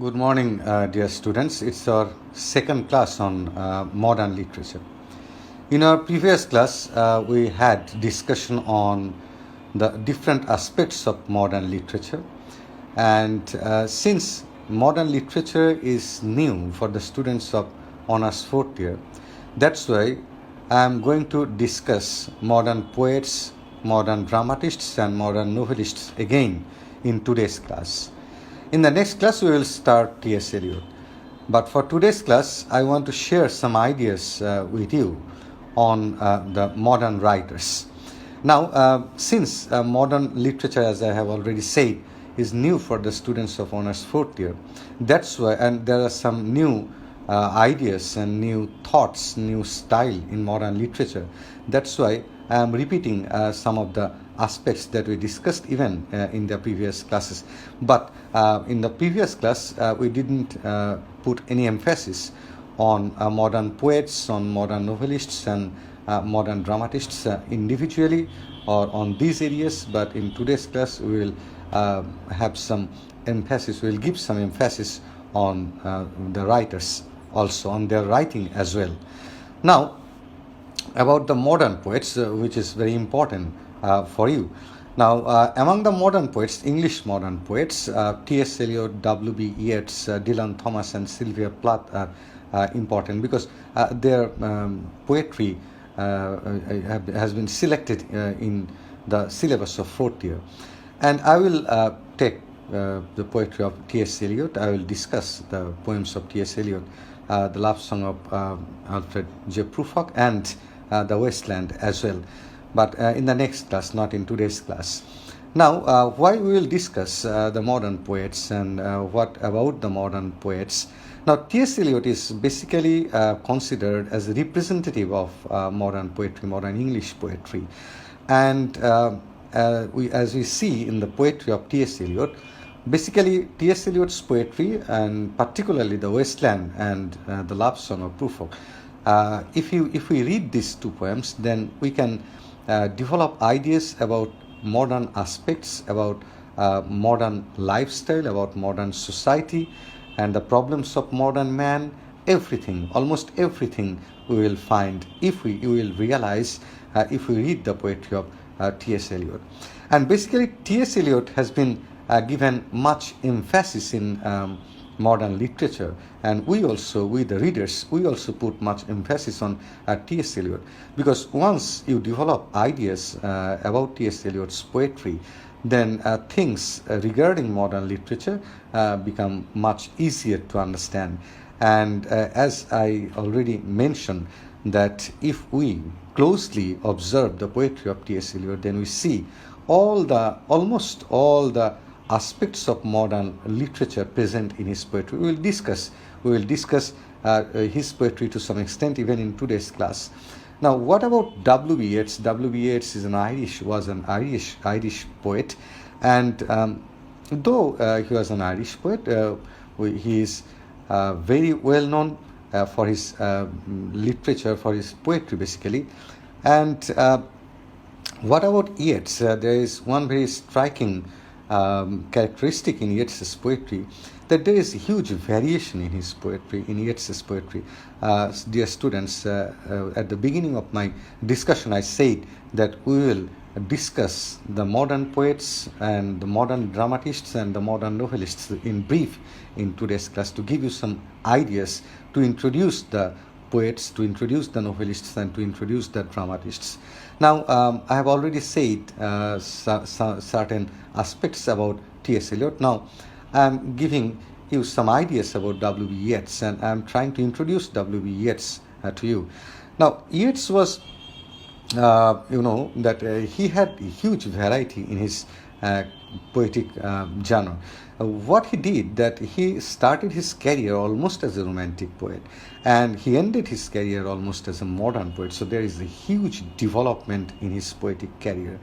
Good morning, dear students. It's our second class on modern literature. In our previous class, we had discussion on the different aspects of modern literature. And since modern literature is new for the students of Honours 4th year, that's why I am going to discuss modern poets, modern dramatists, and modern novelists again in today's class. In the next class, we will start T.S. Eliot. But for today's class, I want to share some ideas with you on the modern writers. Now, since modern literature, as I have already said, is new for the students of Honours 4th year, that's why, and there are some new ideas and new thoughts, new style in modern literature. That's why I am repeating some of the aspects that we discussed even in the previous classes. But in the previous class, we didn't put any emphasis on modern poets, on modern novelists, and modern dramatists individually or on these areas. But in today's class, we will have some emphasis, we will give some emphasis on the writers also, on their writing as well. Now, about the modern poets, which is very important for you. Now, among the modern poets, English modern poets, T.S. Eliot, W.B. Yeats, Dylan Thomas, and Sylvia Plath are important because their poetry has been selected in the syllabus of 4th year. And I will take the poetry of T.S. Eliot. I will discuss the poems of T.S. Eliot, the love song of Alfred J. Prufrock, and the Wasteland as well. But in the next class, not in today's class. Now, why we will discuss the modern poets and what about the modern poets. Now, T.S. Eliot is basically considered as a representative of modern poetry, modern English poetry. And as we see in the poetry of T.S. Eliot, basically T.S. Eliot's poetry, and particularly the Wasteland and the love song of Prufrock, if we read these two poems, then we can develop ideas about modern aspects, about modern lifestyle, about modern society, and the problems of modern man. Everything, almost everything, we will find if we will realize if we read the poetry of T.S. Eliot. And basically, T.S. Eliot has been given much emphasis in modern literature, and we the readers, we also put much emphasis on T.S. Eliot, because once you develop ideas about T.S. Eliot's poetry, then things regarding modern literature become much easier to understand. And as I already mentioned, that if we closely observe the poetry of T.S. Eliot, then we see almost all the aspects of modern literature present in his poetry. We will discuss his poetry to some extent even in today's class. Now, what about W.B. Yeats? W.B. Yeats was an Irish poet, and though he was an Irish poet, he is very well known for his literature, for his poetry basically. And what about Yeats? There is one very striking characteristic in Yeats's poetry, that there is huge variation in his poetry, in Yeats's poetry. Dear students, at the beginning of my discussion, I said that we will discuss the modern poets and the modern dramatists and the modern novelists in brief in today's class, to give you some ideas, to introduce the poets, to introduce the novelists, and to introduce the dramatists. Now, I have already said certain aspects about T.S. Eliot. Now, I am giving you some ideas about W.B. Yeats, and I am trying to introduce W.B. Yeats to you. Now, Yeats was, he had a huge variety in his poetic genre. What he did, that he started his career almost as a romantic poet, and he ended his career almost as a modern poet. So there is a huge development in his poetic career.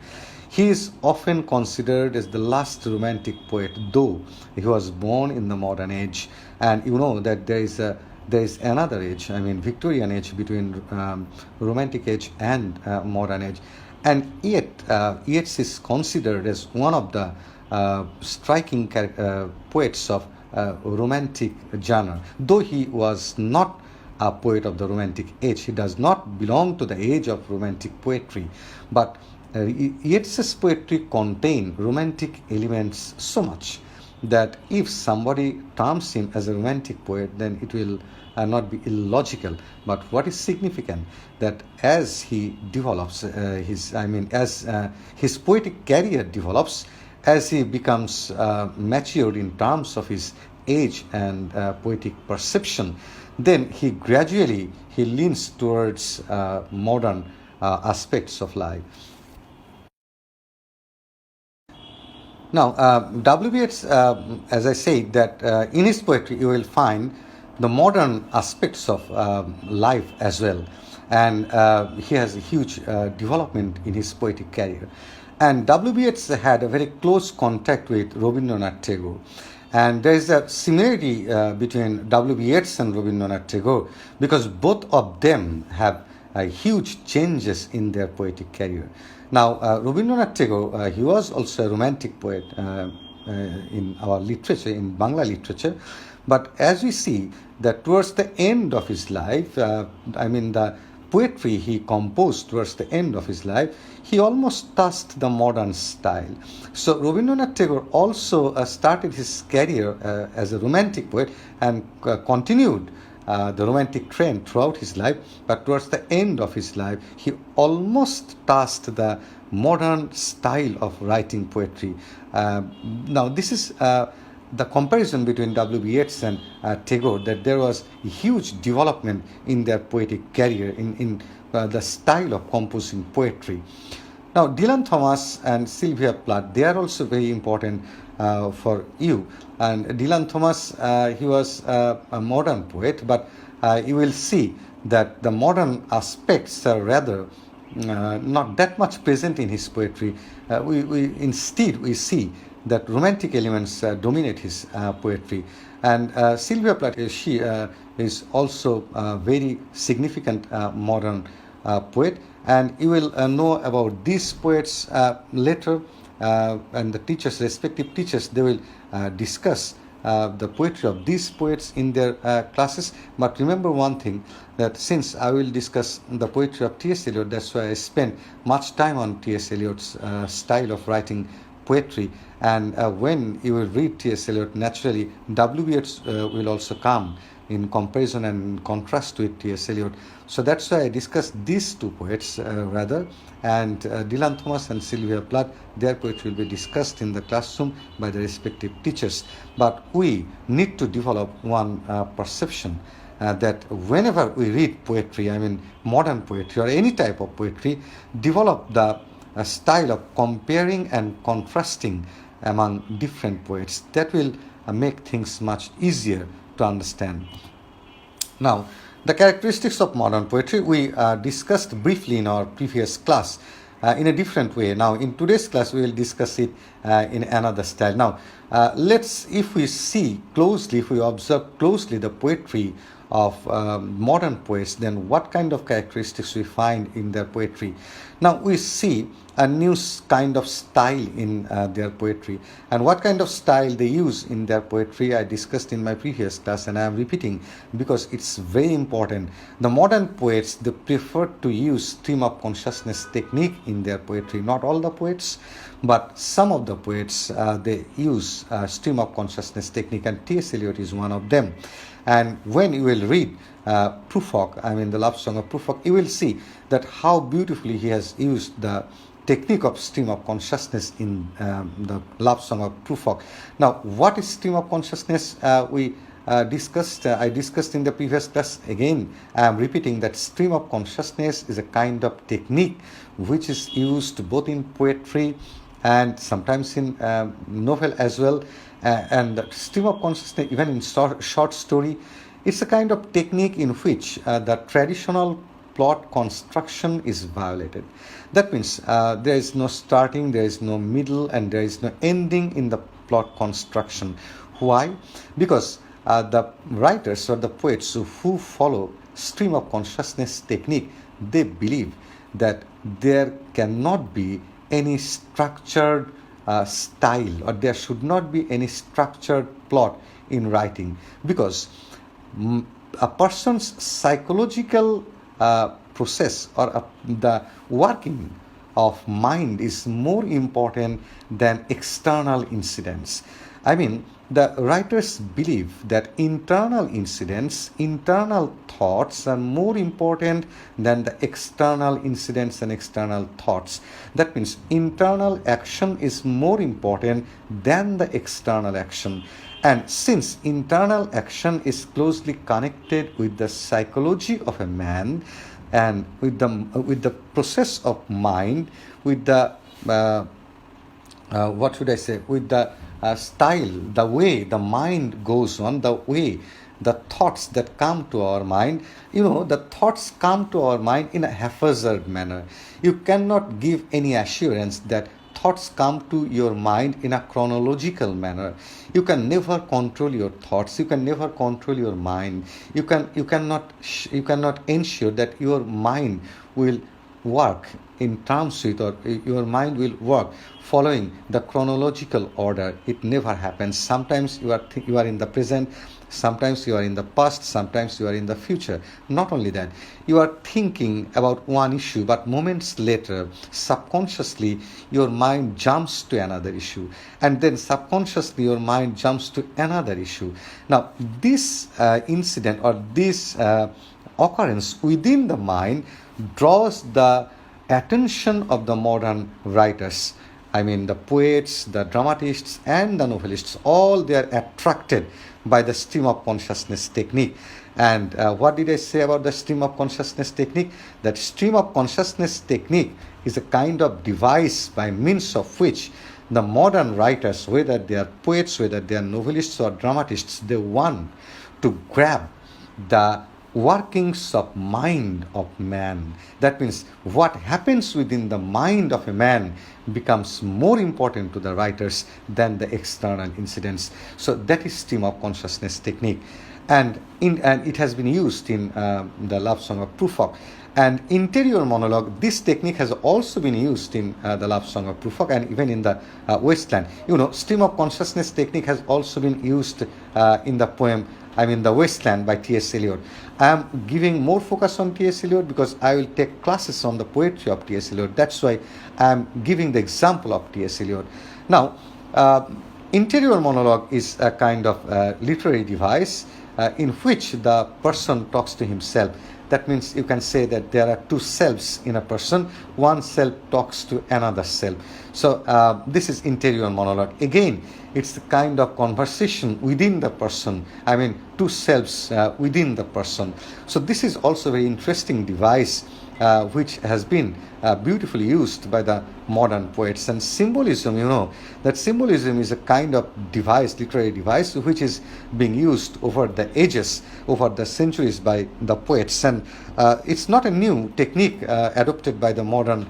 He is often considered as the last romantic poet, though he was born in the modern age. And you know that there is another age, Victorian age, between romantic age and modern age. And yet, Yeats is considered as one of the striking poets of romantic genre. Though he was not a poet of the Romantic age, he does not belong to the age of Romantic poetry, but Yeats's poetry contain romantic elements so much that if somebody terms him as a romantic poet, then it will not be illogical. But what is significant that as he develops as his poetic career develops, as he becomes matured in terms of his age and poetic perception, then he gradually leans towards modern aspects of life. Now, W.B. Yeats, as I said, that in his poetry you will find the modern aspects of life as well, and he has a huge development in his poetic career. And W.B. Yeats had a very close contact with Rabindranath Tagore, and there is a similarity between W.B. Yeats and Rabindranath Tagore, because both of them have huge changes in their poetic career. Now, Rabindranath Tagore, he was also a romantic poet in our literature, in Bangla literature. But as we see that towards the end of his life, the poetry he composed towards the end of his life, he almost touched the modern style. So Rabindranath Tagore also started his career as a romantic poet and continued the romantic trend throughout his life, but towards the end of his life, he almost touched the modern style of writing poetry. Now, this is the comparison between W.B. Yeats and Tagore, that there was a huge development in their poetic career, in the style of composing poetry. Now, Dylan Thomas and Sylvia Plath, they are also very important for you. And Dylan Thomas, he was a modern poet, but you will see that the modern aspects are rather not that much present in his poetry. Instead we see that romantic elements dominate his poetry. And Sylvia Plath, she is also a very significant modern poet, and you will know about these poets later, and the teachers, respective teachers, they will discuss the poetry of these poets in their classes. But remember one thing, that since I will discuss the poetry of T.S. Eliot, that's why I spent much time on T.S. Eliot's style of writing poetry. And when you will read T.S. Eliot, naturally W.B. Yeats will also come in comparison and contrast with T.S. Eliot. So that's why I discussed these two poets rather, and Dylan Thomas and Sylvia Plath, their poetry will be discussed in the classroom by the respective teachers. But we need to develop one perception that whenever we read poetry, modern poetry or any type of poetry, develop the style of comparing and contrasting among different poets. That will make things much easier to understand. Now, the characteristics of modern poetry we discussed briefly in our previous class in a different way. Now, in today's class, we will discuss it in another style. Now, if we see closely, if we observe closely the poetry of modern poets, then what kind of characteristics we find in their poetry? Now, we see a new kind of style in their poetry, and what kind of style they use in their poetry I discussed in my previous class, and I am repeating because it's very important. The modern poets, they prefer to use stream of consciousness technique in their poetry. Not all the poets, but some of the poets, they use stream of consciousness technique, and T.S. Eliot is one of them. And when you will read Prufrock, the love song of Prufrock, you will see that how beautifully he has used the technique of stream of consciousness in the love song of Prufrock. Now, what is stream of consciousness? I discussed in the previous class. Again, I am repeating that stream of consciousness is a kind of technique which is used both in poetry and sometimes in novel as well. And the stream of consciousness, even in short story, it's a kind of technique in which the traditional plot construction is violated. That means there is no starting, there is no middle, and there is no ending in the plot construction. Why? Because the writers or the poets who follow stream of consciousness technique, they believe that there cannot be any structured style, or there should not be any structured plot in writing, because a person's psychological process, or the working of mind is more important than external incidents. I mean, the writers believe that internal incidents, internal thoughts are more important than the external incidents and external thoughts. That means internal action is more important than the external action. And since internal action is closely connected with the psychology of a man, and with the process of mind, with the what should I say, with the style, the way the mind goes on, the way the thoughts that come to our mind, the thoughts come to our mind in a haphazard manner. You cannot give any assurance that thoughts come to your mind in a chronological manner. You can never control your thoughts. You can never control your mind. You cannot ensure that your mind will work in terms with, or your mind will work following the chronological order. It never happens. Sometimes you are in the present, sometimes you are in the past, sometimes you are in the future. Not only that, you are thinking about one issue, but moments later, subconsciously, your mind jumps to another issue, and then subconsciously your mind jumps to another issue. Now, this incident, or this occurrence within the mind draws the attention of the modern writers. I mean, the poets, the dramatists, and the novelists, all they are attracted by the stream of consciousness technique. And what did I say about the stream of consciousness technique? That stream of consciousness technique is a kind of device by means of which the modern writers, whether they are poets, whether they are novelists or dramatists, they want to grab the workings of mind of man. That means what happens within the mind of a man becomes more important to the writers than the external incidents. So that is stream of consciousness technique, and it has been used in the love song of Prufrock. And interior monologue, this technique has also been used in the love song of Prufrock, and even in the Wasteland. Stream of consciousness technique has also been used in the poem, the Wasteland by T.S. Eliot. I am giving more focus on T.S. Eliot because I will take classes on the poetry of T.S. Eliot. That's why I am giving the example of T.S. Eliot. Now, interior monologue is a kind of literary device in which the person talks to himself. That means you can say that there are two selves in a person. One self talks to another self. So this is interior monologue. Again, it's the kind of conversation within the person. Two selves within the person. So this is also a very interesting device which has been beautifully used by the modern poets. And symbolism, that symbolism is a kind of device, literary device, which is being used over the ages, over the centuries by the poets. And it's not a new technique adopted by the modern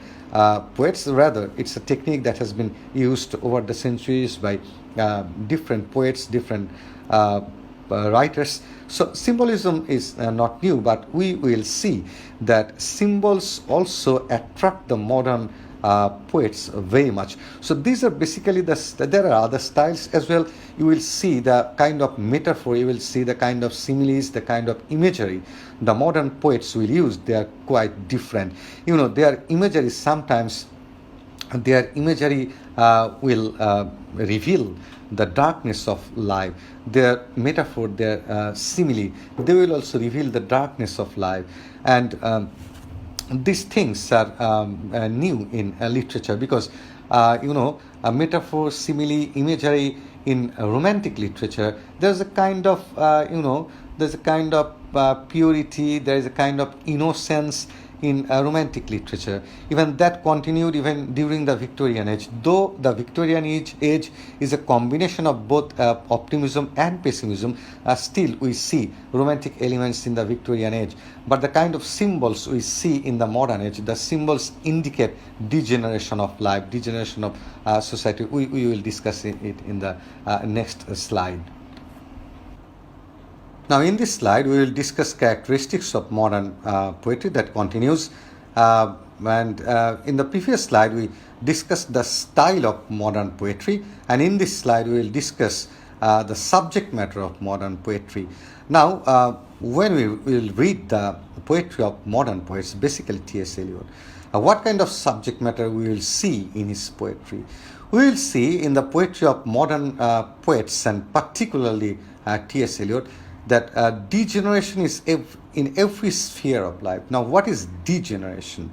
poets. Rather, it's a technique that has been used over the centuries by different poets, different writers. So symbolism is not new, but we will see that symbols also attract the modern poets very much. So these are basically there are other styles as well. You will see the kind of metaphor, you will see the kind of similes, the kind of imagery the modern poets will use. They are quite different. Their imagery sometimes, their imagery will reveal the darkness of life. Their metaphor, their simile, they will also reveal the darkness of life. And these things are new in literature because, a metaphor, simile, imagery in romantic literature, there's a kind of, there's a kind of purity, there is a kind of innocence in romantic literature. Even that continued even during the Victorian age. Though the Victorian age is a combination of both optimism and pessimism, still we see romantic elements in the Victorian age. But the kind of symbols we see in the modern age, the symbols indicate degeneration of life, degeneration of society. We will discuss it in the next slide. Now, in this slide, we will discuss characteristics of modern poetry. That continues. in the previous slide, we discussed the style of modern poetry, and in this slide, we will discuss the subject matter of modern poetry. Now, when we will read the poetry of modern poets, basically T.S. Eliot, what kind of subject matter we will see in his poetry? We will see in the poetry of modern poets, and particularly T.S. Eliot, that degeneration is in every sphere of life. Now, what is degeneration?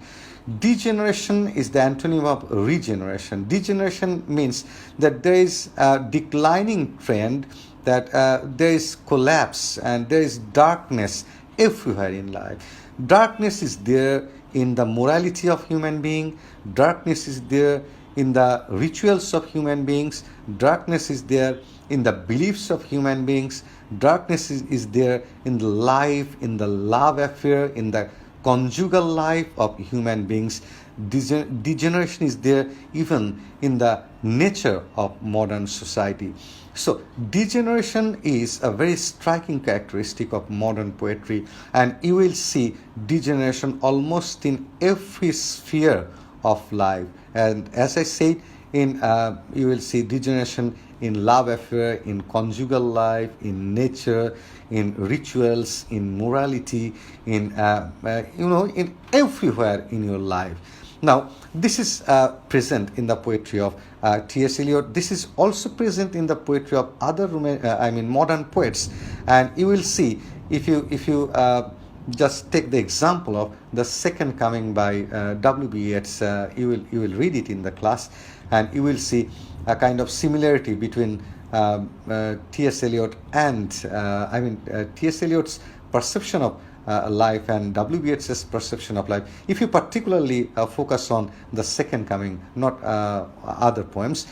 Degeneration is the antonym of regeneration. Degeneration means that there is a declining trend, that there is collapse and there is darkness everywhere in life. Darkness is there in the morality of human being. Darkness is there in the rituals of human beings. Darkness is there in the beliefs of human beings. Darkness is there in the life, in the love affair, in the conjugal life of human beings. Degeneration is there even in the nature of modern society. So degeneration is a very striking characteristic of modern poetry, and you will see degeneration almost in every sphere of life. And as I said, you will see degeneration in love affair, in conjugal life, in nature, in rituals, in morality, in in everywhere in your life. Now, this is present in the poetry of T.S. Eliot. This is also present in the poetry of other modern poets, and you will see if you just take the example of The Second Coming by W.B. Yeats. You will read it in the class, and you will see a kind of similarity between T.S. Eliot and T.S. Eliot's perception of life and W.B. Yeats's perception of life. If you particularly focus on The Second Coming, not other poems,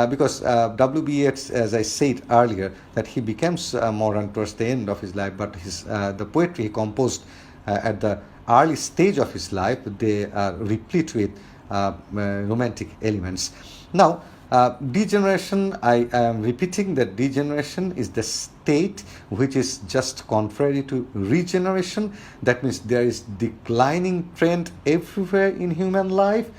because W.B. Yeats, as I said earlier, that he becomes modern towards the end of his life, but the poetry he composed at the early stage of his life, they are replete with romantic elements. Now, degeneration, I am repeating that degeneration is the state which is just contrary to regeneration. That means there is declining trend everywhere in human life,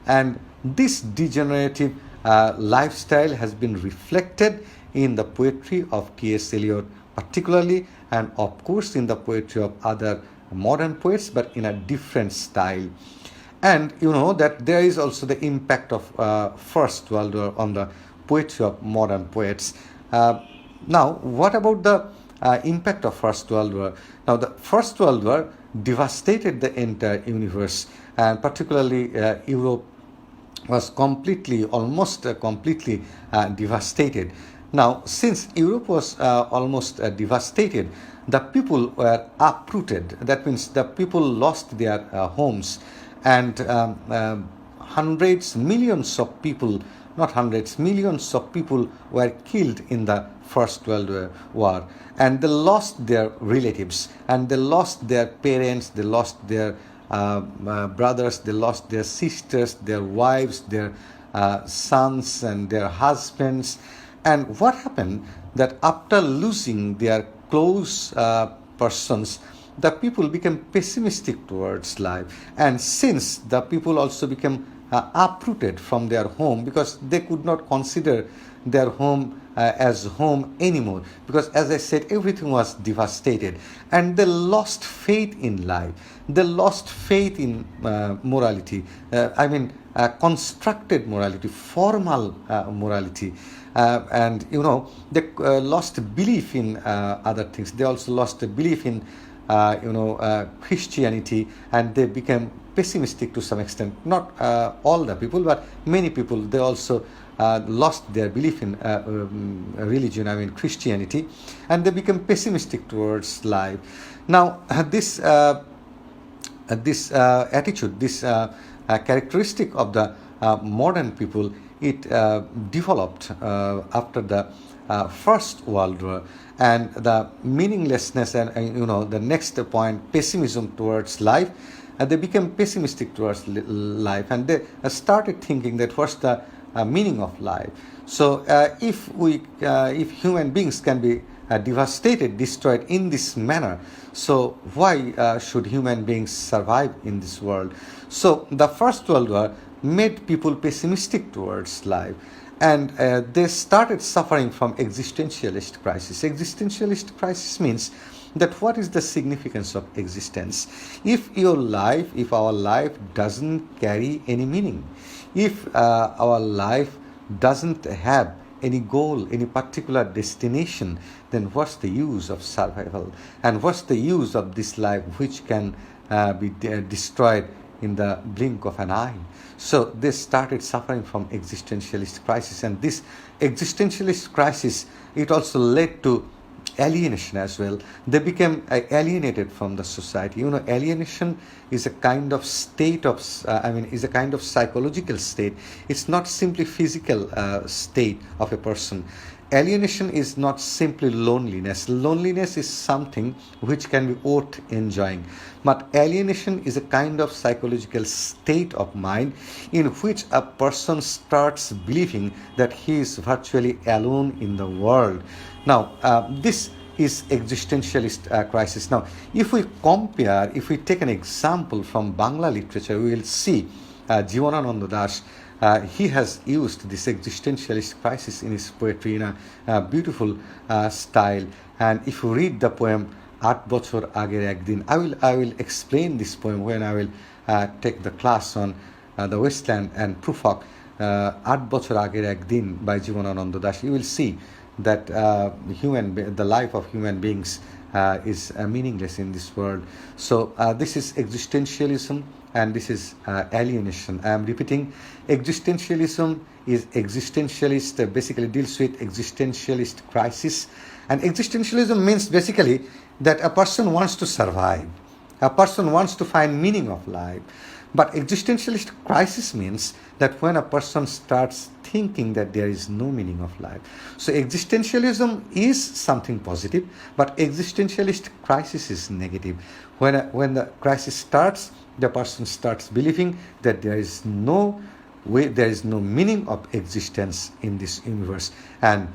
and this degenerative lifestyle has been reflected in the poetry of T.S. Eliot particularly, and of course in the poetry of other modern poets, but in a different style. And you know that there is also the impact of First World War on the poetry of modern poets. Now, what about the impact of First World War? Now, the First World War devastated the entire universe, and particularly Europe was almost completely devastated. Now, since Europe was almost devastated, the people were uprooted. That means the people lost their homes, and millions of people were killed in the First World War, and they lost their relatives, and they lost their parents, they lost their brothers, they lost their sisters, their wives, their sons and their husbands. And what happened, that after losing their close persons, the people became pessimistic towards life, and since the people also became uprooted from their home, because they could not consider their home as home anymore, because as I said, everything was devastated, and they lost faith in life, they lost faith in morality, constructed morality, formal morality, and they lost belief in other things. They also lost the belief in Christianity, and they became pessimistic to some extent. Not all the people, but many people, they also lost their belief in religion, Christianity, and they became pessimistic towards life. Now, this attitude, this characteristic of the modern people, it developed after the First World War, and the meaninglessness and the next point, pessimism towards life, they became pessimistic towards life, and they started thinking that what's the meaning of life. So if human beings can be devastated, destroyed in this manner. So why should human beings survive in this world? So the First World War made people pessimistic towards life, and they started suffering from existentialist crisis. Existentialist crisis means that what is the significance of existence? If our life doesn't carry any meaning, if our life doesn't have any goal, any particular destination, then what's the use of survival? And what's the use of this life which can be destroyed in the blink of an eye? So they started suffering from existentialist crisis, and this existentialist crisis, it also led to alienation as well. They became alienated from the society. Alienation is a kind of state of, is a kind of psychological state. It's not simply physical state of a person. Alienation is not simply loneliness. Loneliness is something which can be worth enjoying. But alienation is a kind of psychological state of mind in which a person starts believing that he is virtually alone in the world. Now, this is existentialist crisis. Now, if we take an example from Bangla literature, we will see Jivanananda Das. He has used this existentialist crisis in his poetry in a beautiful style. And if you read the poem "Aat Bochor Ager Ekdin," I will explain this poem when I will take the class on the Westland and Prufrock. "Aat Bochor Ager Ekdin" by Jivanananda Das. You will see that the life of human beings is meaningless in this world. So this is existentialism, and this is alienation. I am repeating, existentialism is existentialist, basically deals with existentialist crisis. And existentialism means basically that a person wants to survive, a person wants to find meaning of life. But existentialist crisis means that when a person starts thinking that there is no meaning of life. So existentialism is something positive, but existentialist crisis is negative. When the crisis starts, the person starts believing that there is no meaning of existence in this universe, and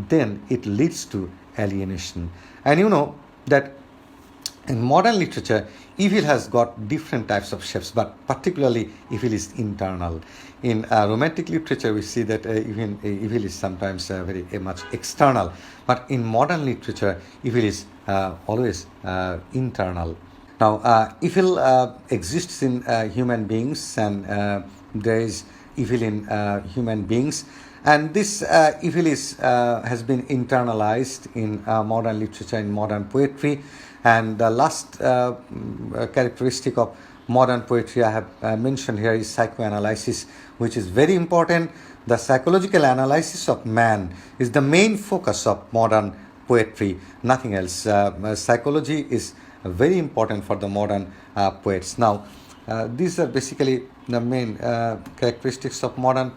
then it leads to alienation. And you know that in modern literature, evil has got different types of shapes, but particularly evil is internal. In romantic literature, we see that even evil is sometimes very much external, but in modern literature, evil is always internal. Now, evil exists in human beings, and there is evil in human beings, and this evil has been internalized in modern literature, in modern poetry. And the last characteristic of modern poetry I have mentioned here is psychoanalysis, which is very important. The psychological analysis of man is the main focus of modern poetry, nothing else. Psychology is very important for the modern poets. Now, these are basically the main characteristics of modern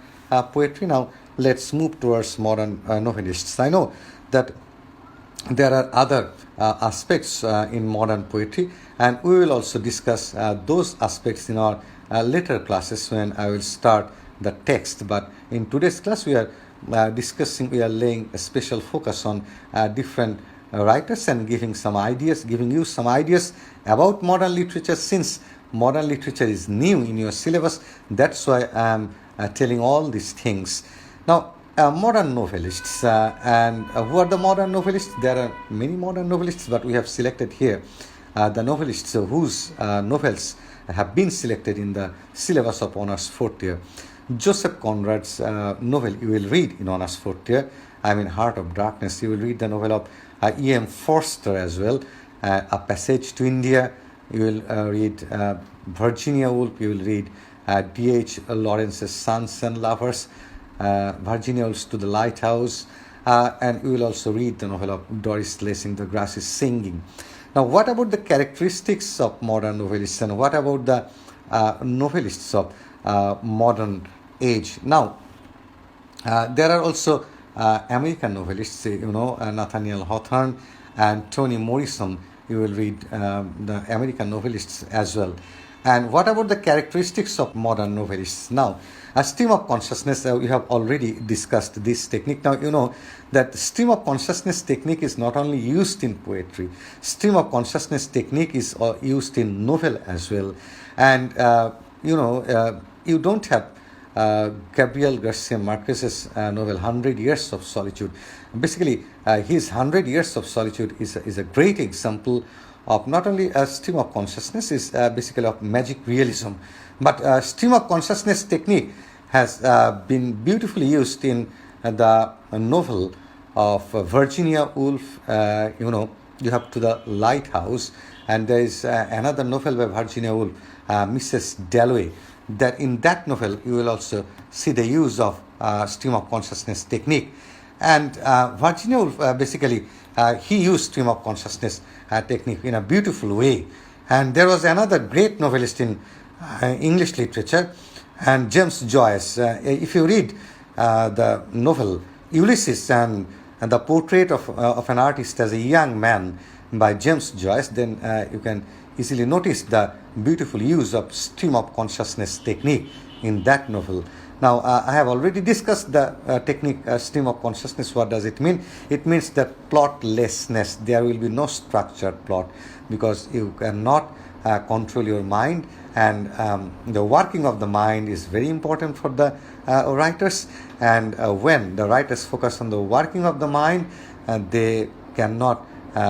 poetry. Now, let's move towards modern novelists. I know that there are other aspects in modern poetry, and we will also discuss those aspects in our later classes when I will start the text. But in today's class, we are laying a special focus on different writers and giving you some ideas about modern literature. Since modern literature is new in your syllabus, that's why I am telling all these things. Now, modern novelists, and who are the modern novelists? There are many modern novelists, but we have selected here the novelists whose novels have been selected in the syllabus of Honours 4th year. Joseph Conrad's novel you will read in Honours 4th year, Heart of Darkness. You will read the novel of E.M. Forster as well, A Passage to India. You will read Virginia Woolf. You will read D.H. Lawrence's Sons and Lovers, Virginia Woolf's To the Lighthouse, and you will also read the novel of Doris Lessing, The Grass is Singing. Now, what about the characteristics of modern novelists, and what about the novelists of modern age? Now, there are also American novelists, Nathaniel Hawthorne and Toni Morrison. You will read the American novelists as well. And what about the characteristics of modern novelists? Now, a stream of consciousness, we have already discussed this technique. Now, you know that stream of consciousness technique is not only used in poetry, stream of consciousness technique is used in novel as well. And, you don't have Gabriel Garcia Marquez's novel 100 Years of Solitude. Basically, his 100 Years of Solitude is a great example of not only a stream of consciousness, is basically of magic realism, but stream of consciousness technique has been beautifully used in the novel of Virginia Woolf. You have To the Lighthouse, and there is another novel by Virginia Woolf, Mrs. Dalloway. That in that novel you will also see the use of stream of consciousness technique. And Virginia Woolf basically he used stream of consciousness technique in a beautiful way. And there was another great novelist in English literature, and James Joyce. If you read the novel Ulysses and the portrait of an artist as a young man by James Joyce, then you can easily notice the beautiful use of stream of consciousness technique in that novel. Now, I have already discussed the technique stream of consciousness. What does it mean? It means that plotlessness. There will be no structured plot because you cannot control your mind, and the working of the mind is very important for the writers. And when the writers focus on the working of the mind, they cannot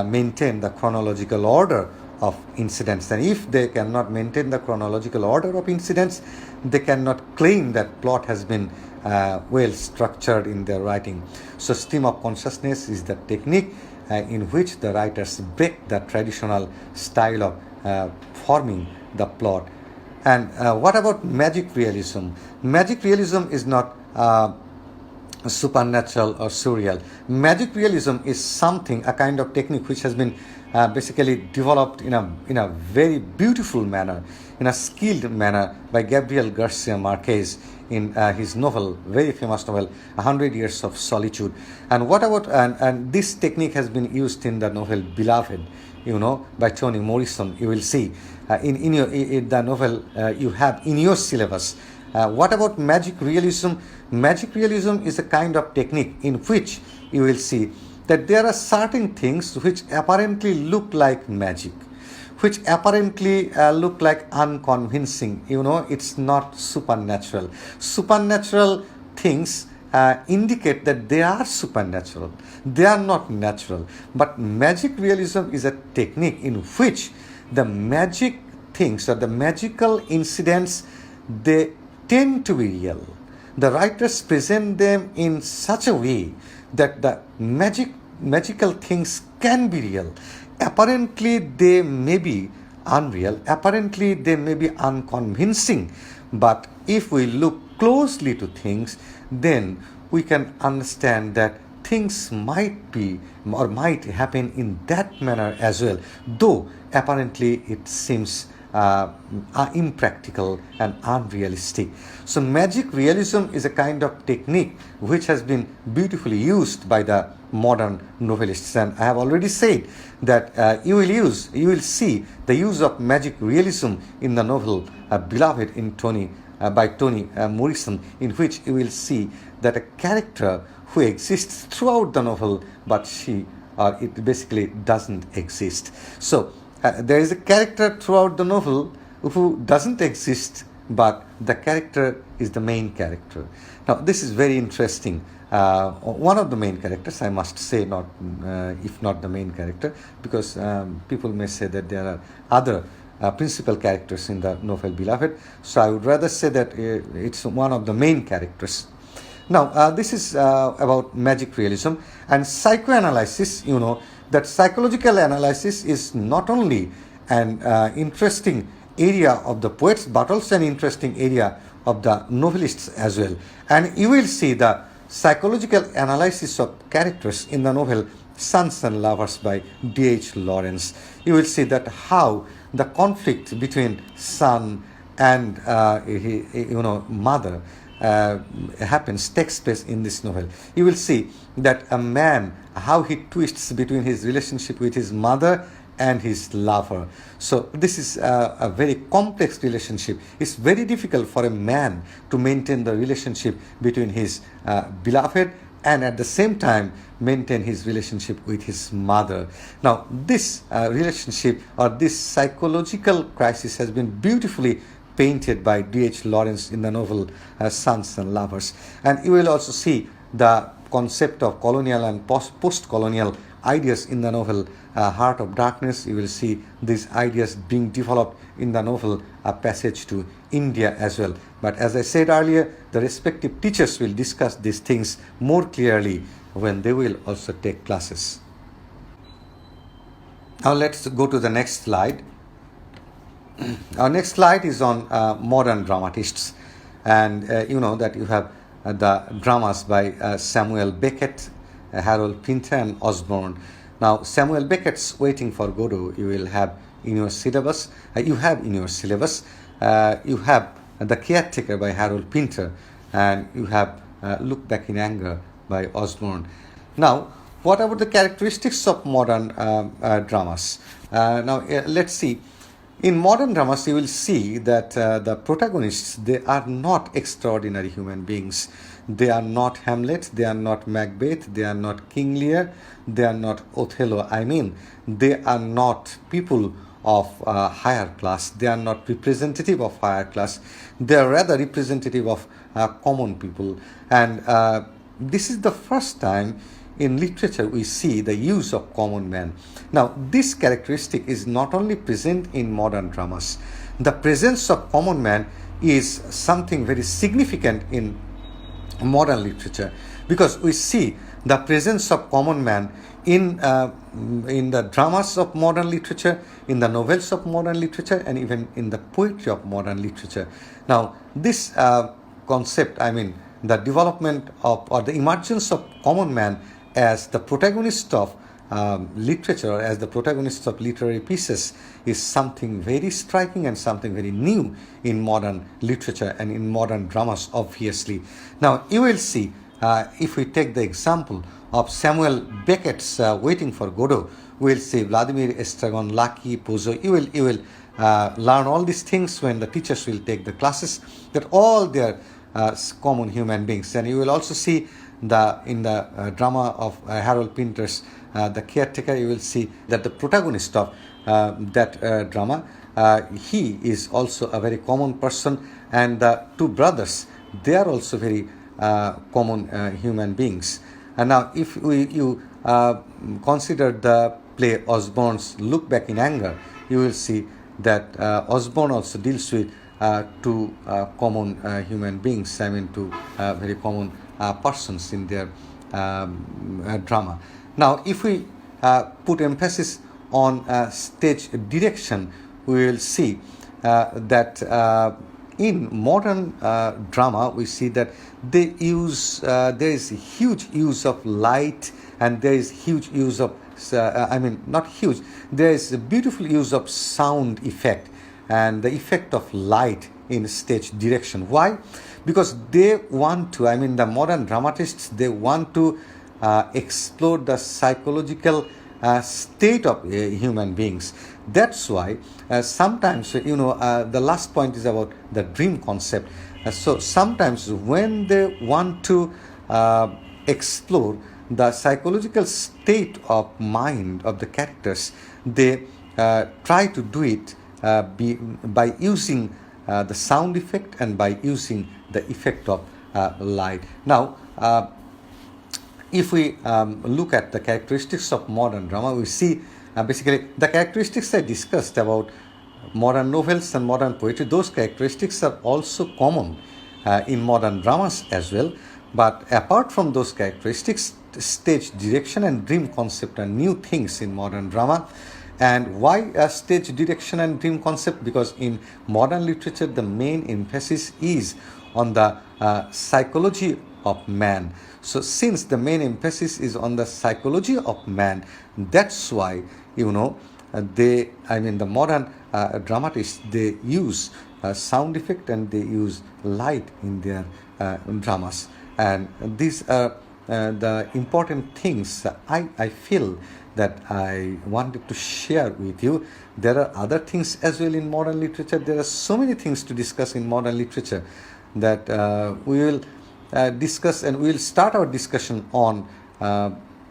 maintain the chronological order of incidents. And if they cannot maintain the chronological order of incidents, they cannot claim that plot has been well structured in their writing. So stream of consciousness is the technique in which the writers break the traditional style of forming the plot. And what about magic realism? Magic realism is not supernatural or surreal. Magic realism is something, a kind of technique which has been basically developed in a very beautiful manner, in a skilled manner by Gabriel Garcia Marquez in his novel, very famous novel, 100 Years of Solitude. And what about, and this technique has been used in the novel Beloved, by Toni Morrison. You will see in the novel you have in your syllabus. What about magic realism? Magic realism is a kind of technique in which you will see that there are certain things which apparently look like magic, which apparently look like unconvincing. It's not supernatural. Supernatural things indicate that they are supernatural. They are not natural. But magic realism is a technique in which the magic things or the magical incidents, they tend to be real. The writers present them in such a way that the magical things can be real. Apparently they may be unreal, apparently they may be unconvincing, but if we look closely to things, then we can understand that things might be or might happen in that manner as well, though apparently it seems impractical and unrealistic. So magic realism is a kind of technique which has been beautifully used by the modern novelists, and I have already said that you will see the use of magic realism in the novel Beloved by Toni Morrison, in which you will see that a character who exists throughout the novel, but it basically doesn't exist. So there is a character throughout the novel who doesn't exist, but the character is the main character. Now, this is very interesting. One of the main characters, I must say, if not the main character, because people may say that there are other principal characters in the novel Beloved. So I would rather say that it's one of the main characters. Now, this is about magic realism and psychoanalysis. That psychological analysis is not only an interesting area of the poets, but also an interesting area of the novelists as well. And you will see the psychological analysis of characters in the novel Sons and Lovers by D.H. Lawrence. You will see that how the conflict between son and mother takes place in this novel. You will see that a man, how he twists between his relationship with his mother and his lover. So this is a very complex relationship. It's very difficult for a man to maintain the relationship between his beloved and at the same time maintain his relationship with his mother. Now this relationship or this psychological crisis has been beautifully painted by D.H. Lawrence in the novel Sons and Lovers. And you will also see the concept of colonial and post-colonial ideas in the novel Heart of Darkness. You will see these ideas being developed in the novel A Passage to India as well. But as I said earlier, the respective teachers will discuss these things more clearly when they will also take classes. Now let's go to the next slide. Our next slide is on modern dramatists, and you know that you have the dramas by Samuel Beckett, Harold Pinter and Osborne. Now Samuel Beckett's Waiting for Godot you will have in your syllabus. You have The Caretaker by Harold Pinter, and you have Look Back in Anger by Osborne. Now what about the characteristics of modern dramas? Let's see. In modern dramas, you will see that the protagonists, they are not extraordinary human beings. They are not Hamlet, they are not Macbeth, they are not King Lear, they are not Othello. They are not people of higher class. They are not representative of higher class. They are rather representative of common people. And this is the first time in literature we see the use of common man. Now this characteristic is not only present in modern dramas. The presence of common man is something very significant in modern literature, because we see the presence of common man in the dramas of modern literature, in the novels of modern literature, and even in the poetry of modern literature. Now this concept, the development of or the emergence of common man as the protagonist of literature, or as the protagonist of literary pieces, is something very striking and something very new in modern literature and in modern dramas, obviously. Now you will see, if we take the example of Samuel Beckett's Waiting for Godot, we will see Vladimir Estragon, Lucky, Pozo. You will learn all these things when the teachers will take the classes, that all they are common human beings. And you will also see in the drama of Harold Pinter's The Caretaker, you will see that the protagonist of that drama, he is also a very common person, and the two brothers, they are also very common human beings. And now if you consider the play Osborne's Look Back in Anger, you will see that Osborne also deals with two common human beings, two very common persons in their drama. Now if we put emphasis on stage direction, we will see that in modern drama we see that they use there is huge use of light, and there is huge use of not huge, there is a beautiful use of sound effect and the effect of light in stage direction. Why? Because they want to, the modern dramatists, they want to explore the psychological state of human beings. That's why sometimes, the last point is about the dream concept. So sometimes when they want to explore the psychological state of mind of the characters, they try to do it by using the sound effect and by using the effect of light. Now if we look at the characteristics of modern drama, we see basically the characteristics I discussed about modern novels and modern poetry. Those characteristics are also common in modern dramas as well. But apart from those characteristics, stage direction and dream concept are new things in modern drama. And why stage direction and dream concept? Because in modern literature, the main emphasis is on the psychology of man. So since the main emphasis is on the psychology of man, that's why, the modern dramatists, they use sound effect and they use light in their dramas. And these are the important things I feel that I wanted to share with you. There are other things as well in modern literature. There are so many things to discuss in modern literature that we will discuss, and we will start our discussion on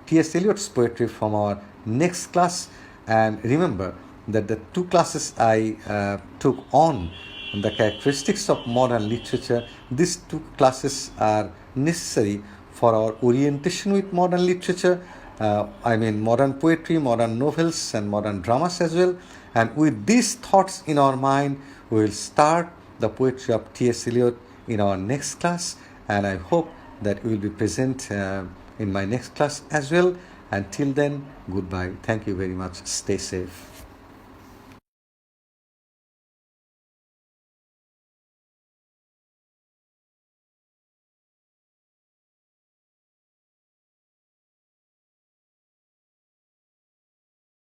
T.S. Eliot's poetry from our next class. And remember that the two classes I took on the characteristics of modern literature, these two classes are necessary for our orientation with modern literature. I mean modern poetry, modern novels, and modern dramas as well. And with these thoughts in our mind, we will start the poetry of T.S. Eliot in our next class. And I hope that we will be present in my next class as well. Until then, goodbye. Thank you very much. Stay safe.